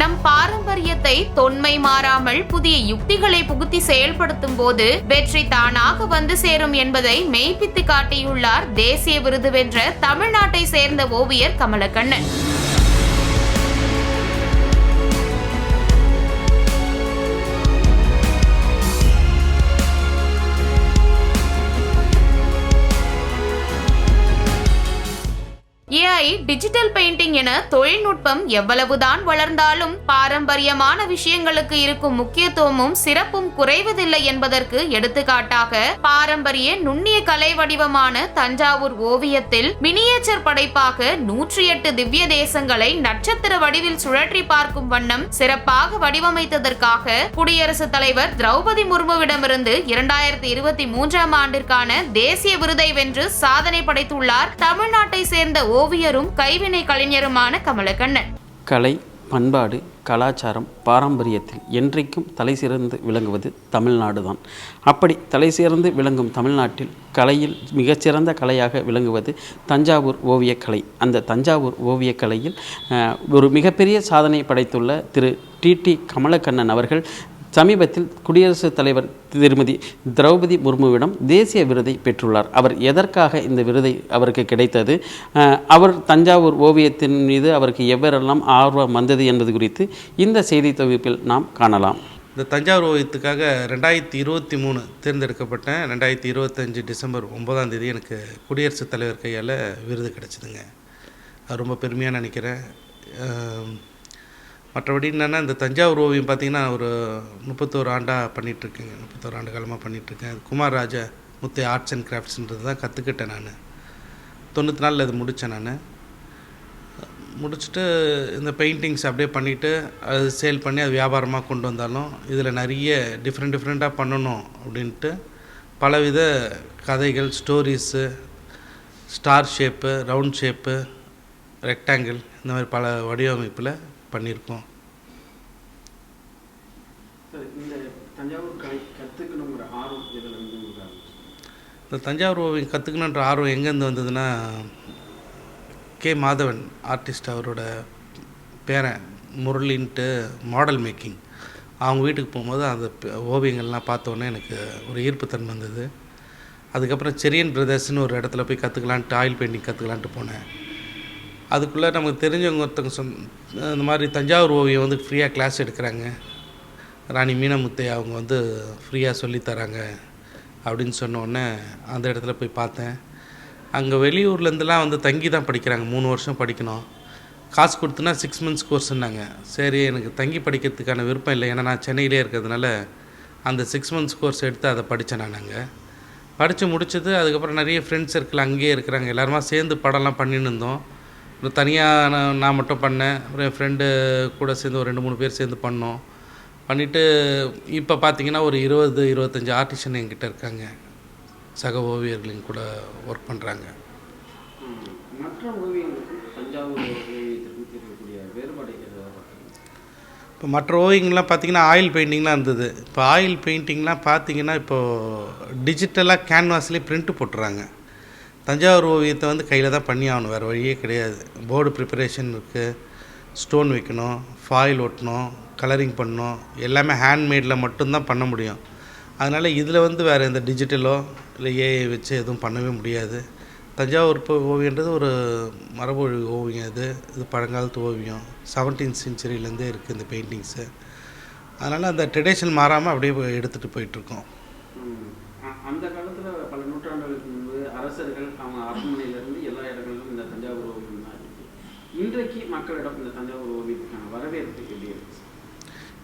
நம் பாரம்பரியத்தை தொன்மை மாறாமல் புதிய யுக்திகளை புகுத்தி செயல்படுத்தும் போது வெற்றி தானாக வந்து சேரும் என்பதை மெய்ப்பித்து காட்டியுள்ளார் தேசிய விருது வென்ற தமிழ்நாட்டை சேர்ந்த ஓவியர் கமலக்கண்ணன். AI டிஜிட்டல் பெயிண்டிங் என தொழில்நுட்பம் எவ்வளவுதான் வளர்ந்தாலும் பாரம்பரியமான விஷயங்களுக்கு இருக்கும் முக்கியத்துவமும் சிறப்பும் குறைவதில்லை என்பதற்கு எடுத்துக்காட்டாக பாரம்பரிய நுண்ணிய கலை வடிவமான தஞ்சாவூர் ஓவியத்தில் மினியேச்சர் படைப்பாக 108 திவ்ய தேசங்களை நட்சத்திர வடிவில் சுழற்றி பார்க்கும் வண்ணம் சிறப்பாக வடிவமைத்ததற்காக குடியரசுத் தலைவர் திரௌபதி முர்முவிடமிருந்து 2023ஆம் ஆண்டிற்கான தேசிய விருதை வென்று சாதனை படைத்துள்ளார் தமிழ்நாட்டை சேர்ந்த ஓவியரும் கைவினை கலைஞருமான கமலக்கண்ணன். கலை, பண்பாடு, கலாச்சாரம், பாரம்பரியத்தில் என்றைக்கும் தலை சிறந்து விளங்குவது தமிழ்நாடு தான். அப்படி தலை சிறந்து விளங்கும் தமிழ்நாட்டில் கலையில் மிகச்சிறந்த கலையாக விளங்குவது தஞ்சாவூர் ஓவியக்கலை. அந்த தஞ்சாவூர் ஓவியக்கலையில் ஒரு மிகப்பெரிய சாதனை படைத்துள்ள திரு டி கமலக்கண்ணன் அவர்கள் சமீபத்தில் குடியரசுத் தலைவர் திருமதி திரௌபதி முர்முவிடம் தேசிய விருதை பெற்றுள்ளார். அவர் எதற்காக இந்த விருதை அவருக்கு கிடைத்தது, அவர் தஞ்சாவூர் ஓவியத்தின் மீது அவருக்கு எவ்வாறெல்லாம் ஆர்வம் வந்தது என்பது குறித்து இந்த செய்தி தொகுப்பில் நாம் காணலாம். இந்த தஞ்சாவூர் ஓவியத்துக்காக 2023 தேர்ந்தெடுக்கப்பட்டேன். 2025 டிசம்பர் 9ஆம் தேதி எனக்கு குடியரசுத் தலைவர் கையால் விருது கிடச்சிதுங்க. அது ரொம்ப பெருமையாக நினைக்கிறேன். மற்றபடி என்னென்னா, இந்த தஞ்சாவூர் ஓவியம் பார்த்திங்கன்னா ஒரு 31 ஆண்டாக பண்ணிகிட்ருக்கேங்க. 31 ஆண்டு காலமாக பண்ணிகிட்ருக்கேன். குமார் ராஜா முத்து ஆர்ட்ஸ் அண்ட் கிராஃப்ட்ஸ்ன்றது தான் கற்றுக்கிட்டேன். நான் 94 அது முடித்தேன். நான் முடிச்சுட்டு இந்த பெயிண்டிங்ஸ் அப்படியே பண்ணிவிட்டு அது சேல் பண்ணி அது வியாபாரமாக கொண்டு வந்தாலும் இதில் நிறைய டிஃப்ரெண்ட்டாக பண்ணணும் அப்படின்ட்டு பலவித கதைகள், stories, star shape, round shape, rectangle, இந்த மாதிரி பல வடிவமைப்பில் பண்ணியிருக்கோம். இந்த தஞ்சாவூர் கலை கற்றுக்கணுங்கிற ஆர்வம் இந்த தஞ்சாவூர் ஓவியம் கற்றுக்கணுன்ற ஆர்வம் எங்கேருந்து வந்ததுன்னா, கே மாதவன் ஆர்டிஸ்ட், அவரோட பேரன் முரளின்ட்டு மாடல் மேக்கிங், அவங்க வீட்டுக்கு போகும்போது அந்த ஓவியங்கள்லாம் பார்த்தோன்னே எனக்கு ஒரு ஈர்ப்புத்தன்மை வந்தது. அதுக்கப்புறம் செரியன் பிரதர்ஸ்னு ஒரு இடத்துல போய் கற்றுக்கலான்ட்டு, ஆயில் பெயிண்டிங் கற்றுக்கலான்ட்டு போனேன். அதுக்குள்ளே நமக்கு தெரிஞ்சவங்க ஒருத்தவங்க இந்த மாதிரி தஞ்சாவூர் ஓவியம் வந்து ஃப்ரீயாக கிளாஸ் எடுக்கிறாங்க, ராணி மீனமுத்தை அவங்க வந்து ஃப்ரீயாக சொல்லித்தராங்க அப்படின்னு சொன்னோடனே அந்த இடத்துல போய் பார்த்தேன். அங்கே வெளியூர்லேருந்துலாம் வந்து தங்கி தான் படிக்கிறாங்க. 3 வருஷம் படிக்கணும், காசு கொடுத்துனா 6 months கோர்ஸுன்னாங்க. சரி, எனக்கு தங்கி படிக்கிறதுக்கான விருப்பம் இல்லை, ஏன்னா நான் சென்னையிலே இருக்கிறதுனால அந்த 6 months கோர்ஸ் எடுத்து அதை படித்தேன். நான் அங்கே படித்து முடிச்சது. அதுக்கப்புறம் நிறைய ஃப்ரெண்ட்ஸ் சர்க்கிள் அங்கேயே இருக்கிறாங்க, எல்லாருமா சேர்ந்து படம்லாம் பண்ணின்னு இருந்தோம். தனியாக நான் மட்டும் பண்ணேன். அப்புறம் என் ஃப்ரெண்டு கூட சேர்ந்து ஒரு 2-3 பேர் சேர்ந்து பண்ணோம். பண்ணிவிட்டு இப்போ பார்த்திங்கன்னா ஒரு 20-25 ஆர்டிஸ்டன் என்கிட்ட இருக்காங்க, சக ஓவியர்களின் கூட ஒர்க் பண்ணுறாங்க. மற்ற ஓவியங்களுக்கும் தஞ்சாவூர் ஓவியத்திற்கும் இருக்கக்கூடிய வேறுபாடு? இப்போ மற்ற ஓவியங்கள்லாம் பார்த்திங்கன்னா ஆயில் பெயிண்டிங்லாம் இருந்தது. இப்போ ஆயில் பெயிண்டிங்லாம் பார்த்திங்கன்னா இப்போது டிஜிட்டலாக கேன்வாஸ்லேயே பிரிண்ட்டு போட்டுறாங்க. தஞ்சாவூர் ஓவியத்தை வந்து கையில் தான் பண்ணி ஆகணும், வேறு வழியே கிடையாது. போர்டு ப்ரிப்பரேஷன் இருக்குது, ஸ்டோன் வைக்கணும், ஃபாயில் ஒட்டணும், கலரிங் பண்ணணும், எல்லாமே ஹேண்ட்மேடில் மட்டும்தான் பண்ண முடியும். அதனால் இதில் வந்து வேறு எந்த டிஜிட்டலோ இல்லை ஏஐ வச்சு எதுவும் பண்ணவே முடியாது. தஞ்சாவூர் ஓவியன்றது ஒரு மரபொழி ஓவியம். இது பழங்காலத்து ஓவியம், 17th centuryலேருந்தே இருக்குது இந்த பெயிண்டிங்ஸு. அதனால் அந்த ட்ரெடிஷன் மாறாமல் அப்படியே எடுத்துகிட்டு போயிட்டுருக்கோம். அந்த காலத்தில் பல நூற்றாண்டுகளுக்கு முன்பு அரசர்கள் அவங்க அரண்மனையிலேருந்து எல்லா இடங்களிலும் இந்த தஞ்சாவூர் ஓவியம் தான் இருக்குது. இன்றைக்கு மக்களிடம் இந்த தஞ்சாவூர் ஓவியத்துக்கான வரவேற்பு எப்படி இருக்குது?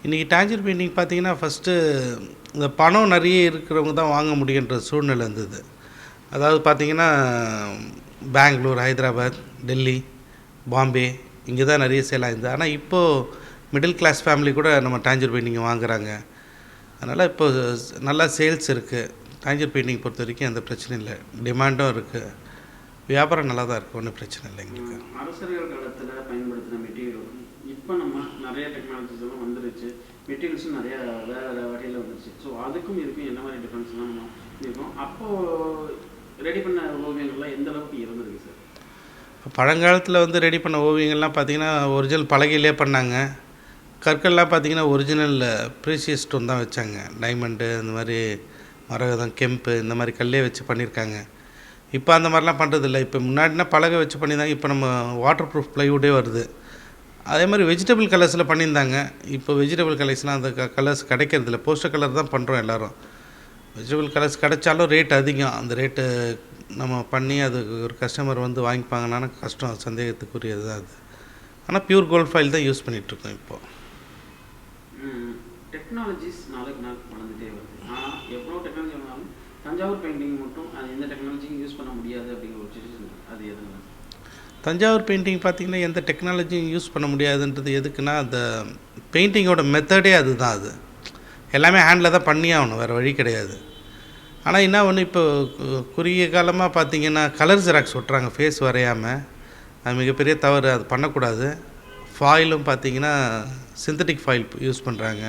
இன்றைக்கி டான்ஜர் பெயிண்டிங் பார்த்திங்கன்னா ஃபஸ்ட்டு இந்த பணம் நிறைய இருக்கிறவங்க தான் வாங்க முடியுன்ற சூழ்நிலை இருந்தது. அதாவது பார்த்திங்கன்னா பெங்களூர், ஹைதராபாத், டெல்லி, பாம்பே, இங்கே தான் நிறைய சேல் ஆயிருந்தது. ஆனால் இப்போது மிடில் கிளாஸ் ஃபேமிலி கூட நம்ம டான்ஜர் பெயிண்டிங் வாங்குகிறாங்க. அதனால் இப்போ நல்லா சேல்ஸ் இருக்குது. டான்ஜர் பெயிண்டிங் பொறுத்த வரைக்கும் எந்த பிரச்சனையும் இல்லை, டிமாண்டும் இருக்குது, வியாபாரம் நல்லா தான் இருக்குது, ஒன்றும் பிரச்சனை இல்லை எங்களுக்கு. அரசர்கள் காலத்தில் பயன்படுத்தின மெட்டீரியல் இப்போ நம்ம நிறைய டெக்னாலஜிஸ் எல்லாம் வந்துருச்சு, மெட்டீரியல்ஸும் நிறையா வேறு வகையில் வந்துருச்சு. ஸோ அதுக்கும் இதுக்கும் என்ன மாதிரி டிஃப்ரென்ஸ்லாம் நம்ம இருக்கும்? அப்போது ரெடி பண்ண ஓவியங்கள்லாம் எந்த அளவுக்கு இருந்திருக்கு சார்? இப்போ பழங்காலத்தில் வந்து ரெடி பண்ண ஓவியங்கள்லாம் பார்த்திங்கன்னா ஒரிஜினல் பலகையிலே பண்ணாங்க. கற்கள்லாம் பார்த்திங்கன்னா ஒரிஜினல் ப்ரீஷியஸ் ஸ்டோன் தான் வச்சாங்க. டைமண்டு இந்த மாதிரி மரகதம், கெம்பு இந்த மாதிரி கல்லே வச்சு பண்ணியிருக்காங்க. இப்போ அந்த மாதிரிலாம் பண்ணுறதில்ல. இப்போ முன்னாடினா பலகை வச்சு பண்ணியிருந்தாங்க. இப்போ நம்ம வாட்டர் ப்ரூஃப் ப்ளைவுட்டே வருது. அதே மாதிரி வெஜிடபிள் கலர்ஸில் பண்ணியிருந்தாங்க. இப்போ வெஜிடபிள் கலர்ஸ்லாம் அந்த கலர்ஸ் கிடைக்கிறதில்ல. போஸ்டர் கலர் தான் பண்ணுறோம் எல்லோரும். வெஜிடபிள் கலர்ஸ் கிடைச்சாலும் ரேட் அதிகம். அந்த ரேட்டு நம்ம பண்ணி அது ஒரு கஸ்டமர் வந்து வாங்கிப்பாங்கன்னா கஷ்டம், சந்தேகத்துக்குரியது தான் அது. ஆனால் பியூர் கோல்ட் ஃபைல் தான் யூஸ் பண்ணிகிட்ருக்கோம் இப்போது. டெக்னாலஜிஸ் நாளுக்கு நாள் வளர்ந்துட்டே வருது. ஆனால் எவ்வளோ டெக்னாலஜி வந்தாலும் தஞ்சாவூர் பெயிண்டிங் மட்டும் அது எந்த டெக்னாலஜியும் யூஸ் பண்ண முடியாது அப்படிங்கிற ஒரு சுச்சுவேஷன். அது எதுனா தஞ்சாவூர் பெயிண்டிங் பார்த்திங்கன்னா எந்த டெக்னாலஜியும் யூஸ் பண்ண முடியாதுன்றது எதுக்குன்னா, அந்த பெயிண்டிங்கோட மெத்தடே அதுதான். அது எல்லாமே ஹேண்டில் தான் பண்ணி ஆகணும், வேறு வழி கிடையாது. ஆனால் என்ன ஒன்று, இப்போ குறுகிய காலமாக பார்த்திங்கன்னா கலர் ஜெராக்ஸ் ஒட்டுறாங்க ஃபேஸ் வரையாமல். அது மிகப்பெரிய தவறு, அது பண்ணக்கூடாது. ஃபாயிலும் பார்த்திங்கன்னா சிந்தட்டிக் ஃபாயில் யூஸ் பண்ணுறாங்க.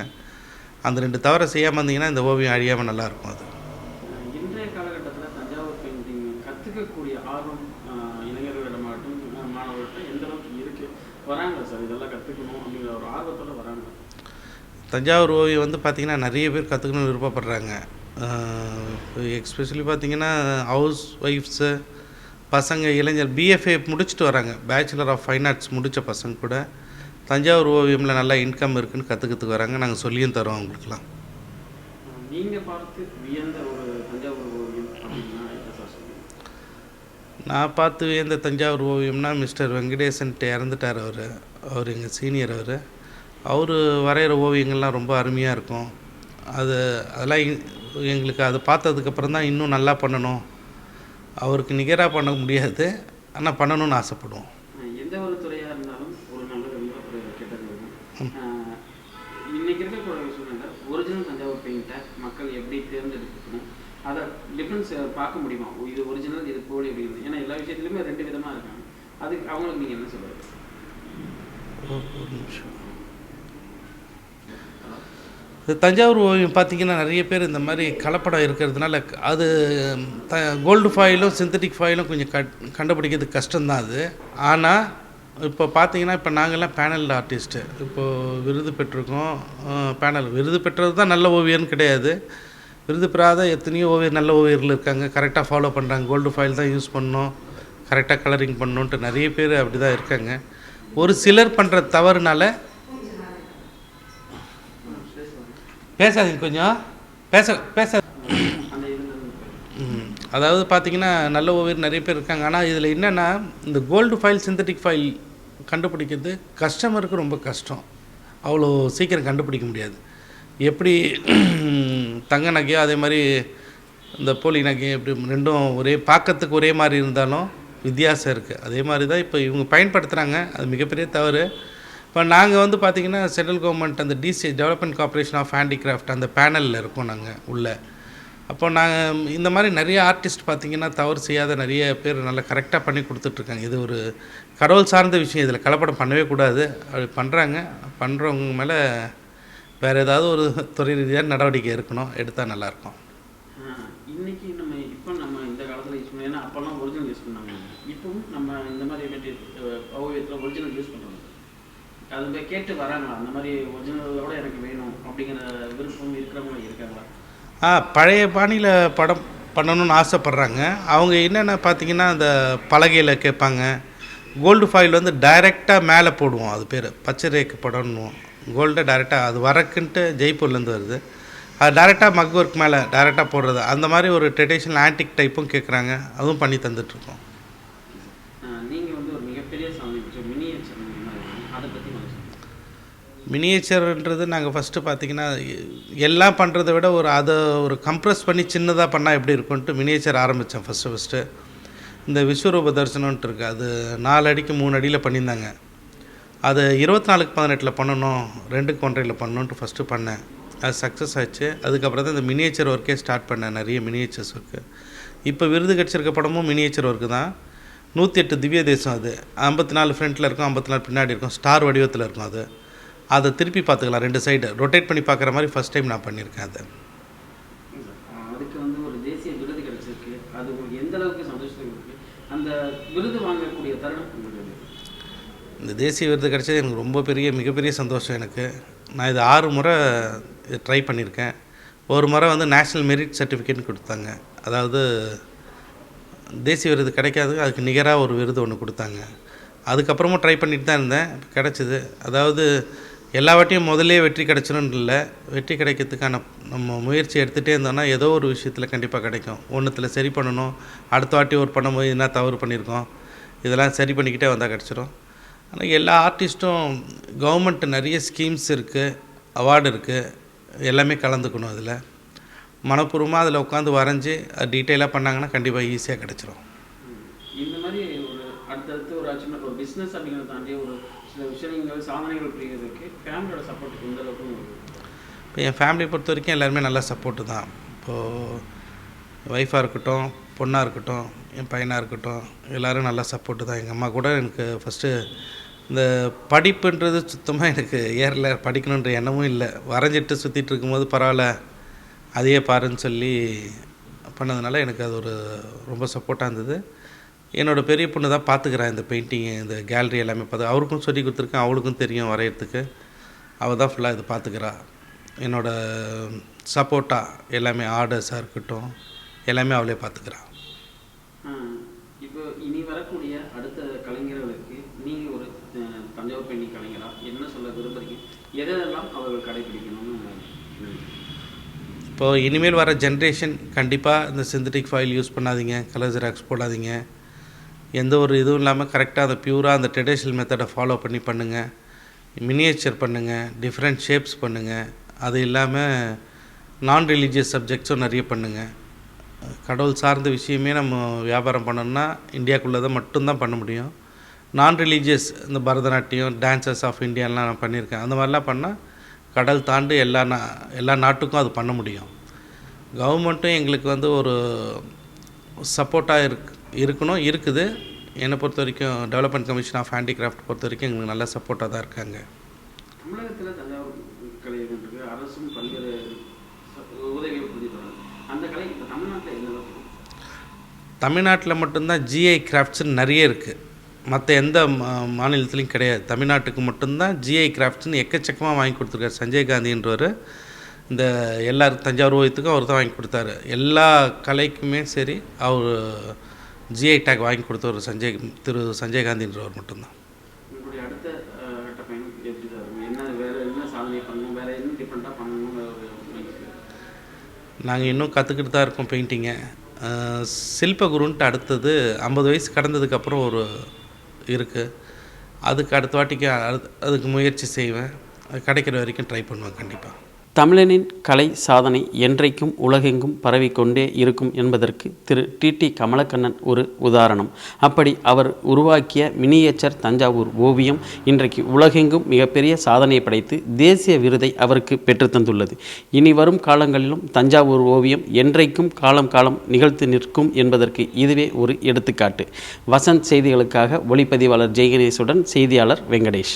அந்த 2 தவறை செய்யாமல் இருந்தீங்கன்னா இந்த ஓவியம் அழியாமல் நல்லாயிருக்கும். அது இன்றைய காலகட்டத்தில் தஞ்சாவூர் பெயிண்டிங் கற்றுக்கக்கூடிய ஆர்வம் இளைஞர்களிடமாகட்டும் மாணவர்கள்ட்ட எந்த அளவுக்கு இருக்குது? வராங்க சார், இதெல்லாம் கற்றுக்கணும் அப்படிங்கிற ஒரு ஆர்வத்தோடு வராங்க. தஞ்சாவூர் ஓவியம் வந்து பார்த்திங்கன்னா நிறைய பேர் கற்றுக்கணும்னு விருப்பப்படுறாங்க. எக்ஸ்பெஷலி பார்த்திங்கன்னா ஹவுஸ் ஒய்ஃப்ஸு, பசங்க, இளைஞர் பிஎஃப்ஏ முடிச்சுட்டு வராங்க. பேச்சுலர் ஆஃப் ஃபைன் ஆர்ட்ஸ் முடித்த பசங்க கூட தஞ்சாவூர் ஓவியமில் நல்லா இன்கம் இருக்குதுன்னு கற்றுக்கிறதுக்கு வராங்க. நாங்கள் சொல்லியும் தரோம் அவங்களுக்குலாம். நீங்கள் பார்த்து வியந்த ஒரு தஞ்சாவூர் ஓவியம் அப்படின்னா என்ன சார் சொல்லுங்கள்? நான் பார்த்து வியந்த தஞ்சாவூர் ஓவியம்னா மிஸ்டர் வெங்கடேசன்ட்டு இறந்துட்டார். அவர் எங்கள் சீனியர். அவர் வரைகிற ஓவியங்கள்லாம் ரொம்ப அருமையாக இருக்கும். அதெல்லாம் எங்களுக்கு அதை பார்த்ததுக்கப்புறம் தான் இன்னும் நல்லா பண்ணணும், அவருக்கு நிகராக பண்ண முடியாது, ஆனால் பண்ணணும்னு ஆசைப்படுவோம். எந்த ஒரு துறையாக இருந்தாலும் ஒரு நல்ல ஒரு கெட்டது இருக்கும். இன்றைக்கி இருக்கக்கூடிய சூழ்நிலை ஒரிஜினல் தஞ்சாவூர் பெயிண்ட்டை மக்கள் எப்படி தேர்ந்தெடுக்கணும், அதை டிஃப்ரென்ஸ் பார்க்க முடியுமா? இது ஒரிஜினல், இது போலி அப்படிங்கிறது. ஏன்னா எல்லா விஷயத்துலையுமே 2 விதமாக இருக்காங்க. அதுக்கு அவங்களுக்கு நீங்கள் என்ன சொல்லுங்கள்? ஒரு நிமிஷம். தஞ்சாவூர் ஓவியம் பார்த்திங்கன்னா நிறைய பேர் இந்த மாதிரி கலப்படம் இருக்கிறதுனால அது கோல்டு ஃபாயிலும் சிந்தட்டிக் ஃபாயிலும் கொஞ்சம் கண்டுபிடிக்கிறது கஷ்டம்தான் அது. ஆனால் இப்போ பார்த்திங்கன்னா இப்போ நாங்கள்லாம் பேனல் ஆர்டிஸ்ட்டு, இப்போது விருது பெற்றிருக்கோம். விருது பெற்றது தான் நல்ல ஓவியர்னு கிடையாது. விருது பெறாத எத்தனையோ நல்ல ஓவியர்கள் இருக்காங்க, கரெக்டாக ஃபாலோ பண்ணுறாங்க. கோல்டு ஃபாயில் தான் யூஸ் பண்ணணும், கரெக்டாக கலரிங் பண்ணணுன்ட்டு நிறைய பேர் அப்படி தான் இருக்காங்க. ஒரு சிலர் பண்ணுற தவறுனால பேசாதீங்க, கொஞ்சம் பேச அதாவது பார்த்திங்கன்னா நல்ல ஓவியர் நிறைய பேர் இருக்காங்க. ஆனால் இதில் என்னென்னா, இந்த கோல்டு ஃபைல் சிந்தட்டிக் ஃபைல் கண்டுபிடிக்கிறது கஸ்டமருக்கு ரொம்ப கஷ்டம். அவ்வளோ சீக்கிரம் கண்டுபிடிக்க முடியாது. எப்படி தங்க நகையோ அதே மாதிரி இந்த போலி நகையோ எப்படி ரெண்டும் பார்க்கறதுக்கு ஒரே மாதிரி இருந்தாலும் வித்தியாசம் இருக்குது. அதே மாதிரி தான் இப்போ இவங்க பயன்படுத்துகிறாங்க. அது மிகப்பெரிய தவறு. இப்போ நாங்கள் வந்து பார்த்திங்கன்னா சென்ட்ரல் கவர்மெண்ட் அந்த DCI development corporation of handicraft அந்த பேனலில் இருக்கோம் நாங்கள் உள்ளே. அப்போ நாங்கள் இந்த மாதிரி நிறைய ஆர்டிஸ்ட் பார்த்திங்கன்னா தவறு செய்யாத நிறைய பேர் நல்லா கரெக்டாக பண்ணி கொடுத்துட்ருக்காங்க. இது ஒரு கடவுள் சார்ந்த விஷயம், இதில் கலப்படம் பண்ணவே கூடாது. அப்படி பண்ணுறவங்க மேலே வேறு ஏதாவது ஒரு துறை ரீதியாக நடவடிக்கை எடுத்தால் நல்லாயிருக்கும். இன்றைக்கி நம்ம இந்த காலத்தில் யூஸ் பண்ணோம். ஏன்னா அப்போல்லாம் ஒரிஜினல் யூஸ் பண்ணாங்க. இப்போவும் நம்ம இந்த மாதிரி ஓவியத்தில் ஒரிஜினல் யூஸ் பண்ணுறோம். அது போய் கேட்டு வராங்களா? அந்த மாதிரி ஒரிஜினலோட எனக்கு வேணும் அப்படிங்கிற விருப்பம் இருக்கிறவங்க இருக்காங்களா? பழைய பாணியில் படம் பண்ணணும்னு ஆசைப்பட்றாங்க. அவங்க என்னென்ன பார்த்திங்கன்னா அந்த பலகையில் கேட்பாங்க. கோல்டு ஃபாயில் வந்து டைரெக்டாக மேலே போடுவோம், அது பேர் பச்சை ரேக்கு படம்னுவோம். கோல்டை டைரெக்டாக அது வரக்குன்ட்டு ஜெய்ப்பூர்லேருந்து வருது. அது டைரெக்டாக மக் ஒர்க் மேலே டைரெக்டாக போடுறது. அந்த மாதிரி ஒரு ட்ரெடிஷ்னல் ஆன்டிக் டைப்பும் கேட்குறாங்க, அதுவும் பண்ணி தந்துட்டுருக்கோம். நீங்கள் வந்து ஒரு மிகப்பெரிய மினியேச்சர், அதை பற்றி மினியேச்சர்ன்றது நாங்கள் ஃபஸ்ட்டு பார்த்திங்கன்னா எல்லாம் பண்ணுறதை விட அதை ஒரு கம்ப்ரெஸ் பண்ணி சின்னதாக பண்ணால் எப்படி இருக்கும்ன்ட்டு மினியேச்சர் ஆரம்பித்தேன் ஃபஸ்ட்டு. இந்த விஸ்வரூப தரிசனம்ன்ட்டு இருக்குது, அது 4 அடிக்கு 3 அடியில் பண்ணியிருந்தாங்க. அது 24x18 பண்ணணும், 2x1.5 பண்ணணுன்ட்டு ஃபஸ்ட்டு பண்ணேன். அது சக்ஸஸ் ஆச்சு. அதுக்கப்புறம் தான் இந்த மினியேச்சர் ஒர்க்கே ஸ்டார்ட் பண்ணேன், நிறைய மினியேச்சர்ஸ் ஒர்க்கு. இப்போ விருது கிடச்சிருக்க படமும் மினியேச்சர் ஒர்க்கு தான். 108 திவ்ய தேசம், அது 54 ஃப்ரண்ட்டில் இருக்கும், 54 பின்னாடி இருக்கும், ஸ்டார் வடிவத்தில் இருக்கும். அதை திருப்பி பார்த்துக்கலாம், 2 சைடு ரொட்டேட் பண்ணி பார்க்குற மாதிரி ஃபஸ்ட் டைம் நான் பண்ணியிருக்கேன். அதுக்கு வந்து ஒரு தேசிய விருது கிடச்சிருக்கு. அது எந்த அளவுக்கு சந்தோஷம் இருக்குது? அந்த விருது வாங்கக்கூடிய தருணம் இந்த தேசிய விருது கிடைச்சது எனக்கு ரொம்ப மிகப்பெரிய சந்தோஷம் எனக்கு. நான் இது 6 முறை ட்ரை பண்ணியிருக்கேன். ஒரு முறை வந்து நேஷ்னல் மெரிட் சர்டிஃபிகேட்னு கொடுத்தாங்க. அதாவது தேசிய விருது கிடைக்காது, அதுக்கு நிகராக ஒரு விருது ஒன்று கொடுத்தாங்க. அதுக்கப்புறமும் ட்ரை பண்ணிட்டு தான் இருந்தேன், கிடச்சிது. அதாவது எல்லா வாட்டியும் முதல்லே வெற்றி கிடைச்சிடும்னு இல்லை, வெற்றி கிடைக்கிறதுக்கான நம்ம முயற்சி எடுத்துகிட்டே இருந்தோம்னா ஏதோ ஒரு விஷயத்தில் கண்டிப்பாக கிடைக்கும். ஒன்றுத்தில் சரி பண்ணணும், அடுத்த வாட்டி ஒரு பண்ணும்போது என்ன தவறு பண்ணியிருக்கோம், இதெல்லாம் சரி பண்ணிக்கிட்டே வந்தால் கிடச்சிரும். ஆனால் எல்லா ஆர்டிஸ்ட்டும் கவர்மெண்ட் நிறைய ஸ்கீம்ஸ் இருக்குது, அவார்டு இருக்குது, எல்லாமே கலந்துக்கணும். அதில் மனப்பூர்வமாக அதில் உட்காந்து வரைஞ்சி டீட்டெயிலாக பண்ணாங்கன்னா கண்டிப்பாக ஈஸியாக கிடச்சிரும். இந்த மாதிரி ஒரு அடுத்தடுத்து ஒரு அச்சீவ்மெண்ட், ஒரு பிஸ்னஸ் அப்படிங்கிறத தாண்டி ஒரு சில விஷயங்கள் சாதனைகள் புரிகிறதுக்கு ஃபேமிலியோட சப்போர்ட் எந்த அளவுக்கு இருக்குது? இப்போ என் ஃபேமிலியை பொறுத்த வரைக்கும் எல்லாருமே நல்ல சப்போர்ட்டு தான். இப்போது ஒய்ஃபாக இருக்கட்டும், பொண்ணாக இருக்கட்டும், என் பையனாக இருக்கட்டும், எல்லோரும் நல்லா சப்போர்ட்டு தான். எங்கள் அம்மா கூட எனக்கு ஃபஸ்ட்டு இந்த படிப்புன்றது சுத்தமாக எனக்கு ஏறல, படிக்கணுன்ற எண்ணமும் இல்லை. வரைஞ்சிட்டு சுற்றிட்டு இருக்கும்போது பரவாயில்ல அதையே பாருன்னு சொல்லி பண்ணதுனால எனக்கு அது ஒரு ரொம்ப சப்போர்ட்டாக இருந்தது. என்னோடய பெரிய பொண்ணு தான் பார்த்துக்கிறேன் இந்த பெயிண்டிங்கு, இந்த கேலரி எல்லாமே பார்த்து. அவருக்கும் சொல்லி கொடுத்துருக்கேன், அவளுக்கும் தெரியும் வரைகிறதுக்கு. அவள் தான் ஃபுல்லாக இது பார்த்துக்கிறா. என்னோடய சப்போர்ட்டாக எல்லாமே ஆர்டர்ஸாக இருக்கட்டும் எல்லாமே அவளே பார்த்துக்கிறான். இப்போ இனி வரக்கூடிய அடுத்த கலைஞர்களுக்கு நீங்கள் ஒரு தஞ்சாவூர் பெயிண்டிங் கலைஞராக என்ன சொல்ல விரும்புகிறீங்க? எதெல்லாம் அவர்கள் கடைபிடிக்கணும்னு? இப்போது இனிமேல் வர ஜென்ரேஷன் கண்டிப்பாக இந்த சிந்தட்டிக் ஃபாயில் யூஸ் பண்ணாதீங்க, கலர் ஜெராக்ஸ் போடாதீங்க, எந்த ஒரு இதுவும் இல்லாமல் கரெக்டாக அந்த பியூராக அந்த ட்ரெடிஷ்னல் மெத்தடை ஃபாலோ பண்ணி பண்ணுங்கள். மினியேச்சர் பண்ணுங்கள், டிஃப்ரெண்ட் ஷேப்ஸ் பண்ணுங்கள். அது இல்லாமல் நான் ரிலீஜியஸ் சப்ஜெக்ட்ஸும் நிறைய பண்ணுங்கள். கடவுள் சார்ந்த விஷயமே நம்ம வியாபாரம் பண்ணோம்னா இந்தியாவுக்குள்ளே தான் மட்டும்தான் பண்ண முடியும். நான் ரிலீஜியஸ் இந்த பரதநாட்டியம், டான்சர்ஸ் ஆஃப் இந்தியாலாம் நான் பண்ணியிருக்கேன். அந்த மாதிரிலாம் பண்ணால் கடல் தாண்டி எல்லா நாட்டுக்கும் அது பண்ண முடியும். கவர்மெண்ட்டும் எங்களுக்கு வந்து ஒரு சப்போர்ட்டாக இருக்கணும், இருக்குது. என்னை பொறுத்த வரைக்கும் டெவலப்மெண்ட் கமிஷன் ஆஃப் ஹேண்டிகிராஃப்ட் பொறுத்த வரைக்கும் எங்களுக்கு நல்ல சப்போர்ட்டாக தான் இருக்காங்க. தமிழகத்தில் தஞ்சாவூர் கலைஞர்களுக்கு அரசும் பல்வேறு உதவிகள் புரிஞ்சுக்கிறாங்க. அந்த கலை இப்போ தமிழ்நாட்டில் எந்த அளவுக்கு? தமிழ்நாட்டில் மட்டும்தான் ஜிஐ கிராஃப்ட்ஸ்ன்னு நிறைய இருக்குது, மற்ற எந்த மாநிலத்துலேயும் கிடையாது. தமிழ்நாட்டுக்கு மட்டும்தான் ஜிஐ கிராஃப்ட்ஸ்னு எக்கச்சக்கமாக வாங்கி கொடுத்துருக்காரு சஞ்சய் காந்தின்றவர். இந்த எல்லா தஞ்சாவூர் ஓவியத்துக்கும் அவர் தான் வாங்கி கொடுத்தாரு. எல்லா கலைக்குமே சரி அவர் ஜிஐ டேக் வாங்கி கொடுத்தவர் திரு சஞ்சய் காந்தின்றவர் மட்டும்தான். உங்களுடைய அடுத்த கட்ட பயணம் எப்படி தான் இருக்கும்? என்ன வேறு என்ன சாதனை பண்ணணும், வேறு என்ன டிஃப்ரெண்ட்டாக பண்ணணும்? நாங்கள் இன்னும் கற்றுக்கிட்டு தான் இருக்கோம் பெயிண்டிங்கை. சில்பகுருன்ட்டு அடுத்தது 50 வயசு கடந்ததுக்கப்புறம் ஒரு இருக்குது, அதுக்கு அடுத்த வாட்டிக்கு அதுக்கு முயற்சி செய்வேன். அது கிடைக்கிற வரைக்கும் ட்ரை பண்ணுவேன் கண்டிப்பாக. தமிழனின் கலை சாதனை என்றைக்கும் உலகெங்கும் பரவிக்கொண்டே இருக்கும் என்பதற்கு திரு டிடி கமலக்கண்ணன் ஒரு உதாரணம். அப்படி அவர் உருவாக்கிய மினியேச்சர் தஞ்சாவூர் ஓவியம் இன்றைக்கு உலகெங்கும் மிகப்பெரிய சாதனை படைத்து தேசிய விருதை அவருக்கு பெற்றுத்தந்துள்ளது. இனி வரும் காலங்களிலும் தஞ்சாவூர் ஓவியம் என்றைக்கும் காலம் நிகழ்த்து நிற்கும் என்பதற்கு இதுவே ஒரு எடுத்துக்காட்டு. வசந்த் செய்திகளுக்காக ஒளிப்பதிவாளர் ஜெய்கணேஷுடன் செய்தியாளர் வெங்கடேஷ்.